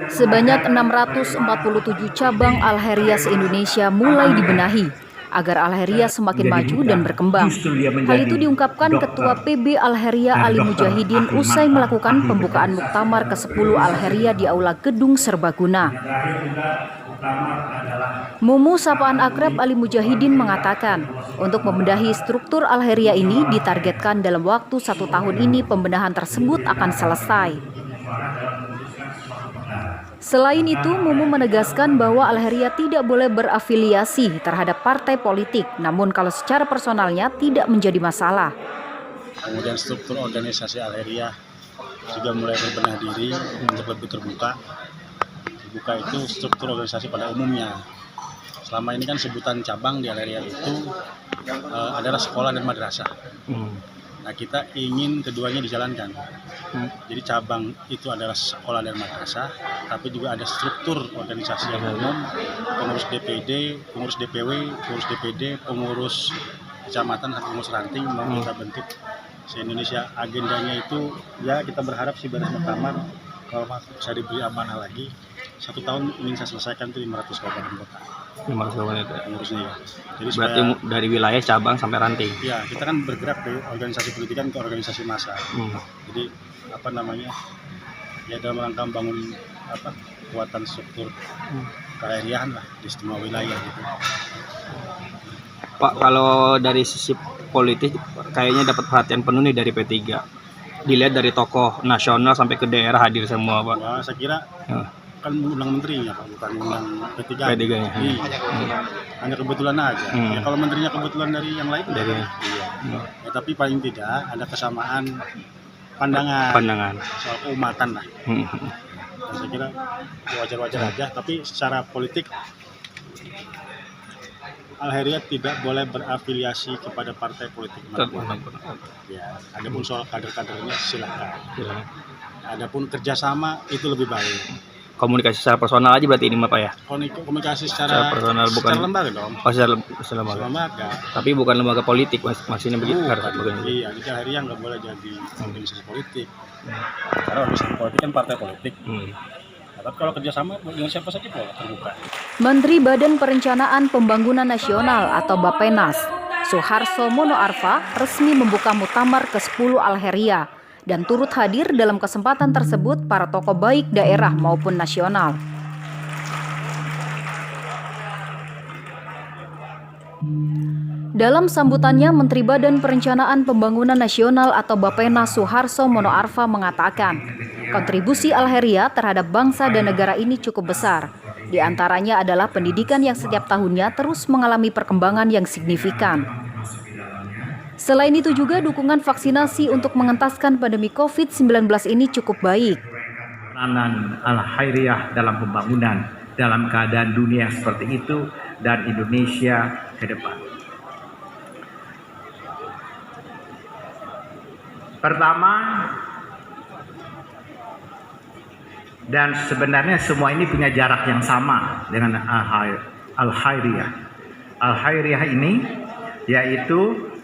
Sebanyak 647 cabang Al-Khairiyah se-Indonesia mulai dibenahi agar Al-Khairiyah semakin maju dan berkembang. Hal itu diungkapkan Ketua PB Al-Khairiyah Ali Mujahidin usai melakukan pembukaan Muktamar ke-10 Al-Khairiyah di Aula Gedung Serbaguna. Mumu Sapaan Akrab Ali Mujahidin mengatakan, untuk membenahi struktur Al-Khairiyah ini ditargetkan dalam waktu 1 tahun ini pembenahan tersebut akan selesai. Selain itu, Mumu menegaskan bahwa Al-Khairiyah tidak boleh berafiliasi terhadap partai politik, namun kalau secara personalnya tidak menjadi masalah. Kemudian struktur organisasi Al-Khairiyah juga mulai berbenah diri untuk lebih terbuka. Terbuka itu struktur organisasi pada umumnya. Selama ini kan sebutan cabang di Al-Khairiyah itu adalah sekolah dan madrasah. Nah, kita ingin keduanya dijalankan. Jadi cabang itu adalah sekolah dan madrasah, tapi juga ada struktur organisasi yang umum, pengurus DPD, pengurus DPW, pengurus DPD, pengurus kecamatan, pengurus ranting mau kita bentuk se-Indonesia. Agendanya itu ya kita berharap sih beres Muktamar kalau bisa diberi amanah lagi 1 tahun ingin saya selesaikan itu 500 kabupaten kota. 500 kabupaten pengurusnya ya. Jadi berarti dari wilayah cabang sampai ranting. Ya, kita kan bergerak dari organisasi pendidikan ke organisasi massa. Jadi apa namanya? Ya dalam rangka membangun kekuatan struktur keairiahan lah di semua wilayah gitu. Pak, kalau dari sisi politik kayaknya dapat perhatian penuh nih dari P3. Dilihat dari tokoh nasional sampai ke daerah hadir semua, Pak. Wah, saya kira kan undang menterinya, Pak, bukan undang P3. P3-nya. Hanya kebetulan aja. Ya kalau menterinya kebetulan dari yang lain dari ya, tapi paling tidak ada kesamaan pandangan soal keumatan lah. Dan saya kira wajar-wajar aja, tapi secara politik Al-Khairiyah tidak boleh berafiliasi kepada partai politik manapun. Ya, adapun soal kader-kadernya silakan. Adapun kerjasama itu lebih baik. Komunikasi secara personal aja berarti ini, Pak ya? Komunikasi secara personal, bukan secara lembaga dong. Oh, secara lembaga. Tapi bukan lembaga politik, maksudnya begitu. Iya, jadi Al-Khairiyah nggak boleh jadi organisasi politik. Karena organisasi politik kan partai politik. Tapi kalau kerjasama dengan siapa saja boleh terbuka. Menteri Badan Perencanaan Pembangunan Nasional atau Bappenas, Suharso Mono Arfa resmi membuka Muktamar ke-10 Al-Khairiyah dan turut hadir dalam kesempatan tersebut para tokoh baik daerah maupun nasional. Dalam sambutannya, Menteri Badan Perencanaan Pembangunan Nasional atau Bappenas Suharso Mono Arfa mengatakan, kontribusi Al-Khairiyah terhadap bangsa dan negara ini cukup besar. Di antaranya adalah pendidikan yang setiap tahunnya terus mengalami perkembangan yang signifikan. Selain itu juga dukungan vaksinasi untuk mengentaskan pandemi COVID-19 ini cukup baik. Peranan Al-Khairiyah dalam pembangunan dalam keadaan dunia seperti itu dan Indonesia ke depan. Pertama, dan sebenarnya semua ini punya jarak yang sama dengan Al-Khairiyah. Al-Khairiyah ini yaitu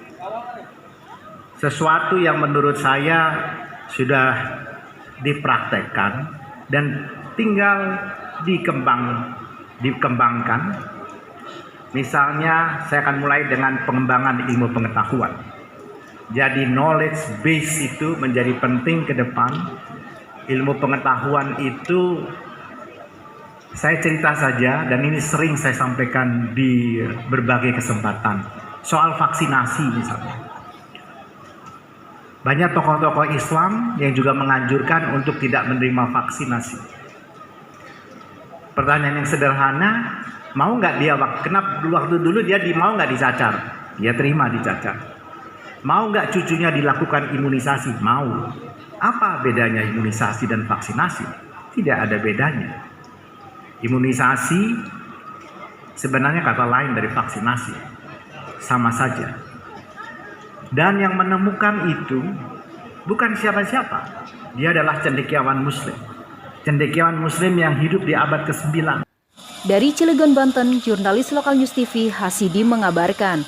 sesuatu yang menurut saya sudah dipraktekkan dan tinggal dikembangkan. Misalnya saya akan mulai dengan pengembangan ilmu pengetahuan. Jadi knowledge base itu menjadi penting ke depan. Ilmu pengetahuan itu saya cerita saja dan ini sering saya sampaikan di berbagai kesempatan. Soal vaksinasi misalnya. Banyak tokoh-tokoh Islam yang juga menganjurkan untuk tidak menerima vaksinasi. Pertanyaan yang sederhana, mau nggak dia kenapa waktu dulu dia mau nggak dicacar? Dia terima dicacar. Mau nggak cucunya dilakukan imunisasi? Mau. Apa bedanya imunisasi dan vaksinasi? Tidak ada bedanya. Imunisasi sebenarnya kata lain dari vaksinasi. Sama saja. Dan yang menemukan itu bukan siapa-siapa. Dia adalah cendekiawan Muslim. Cendekiawan Muslim yang hidup di abad ke-9. Dari Cilegon, Banten, jurnalis lokal News TV Hasidi mengabarkan.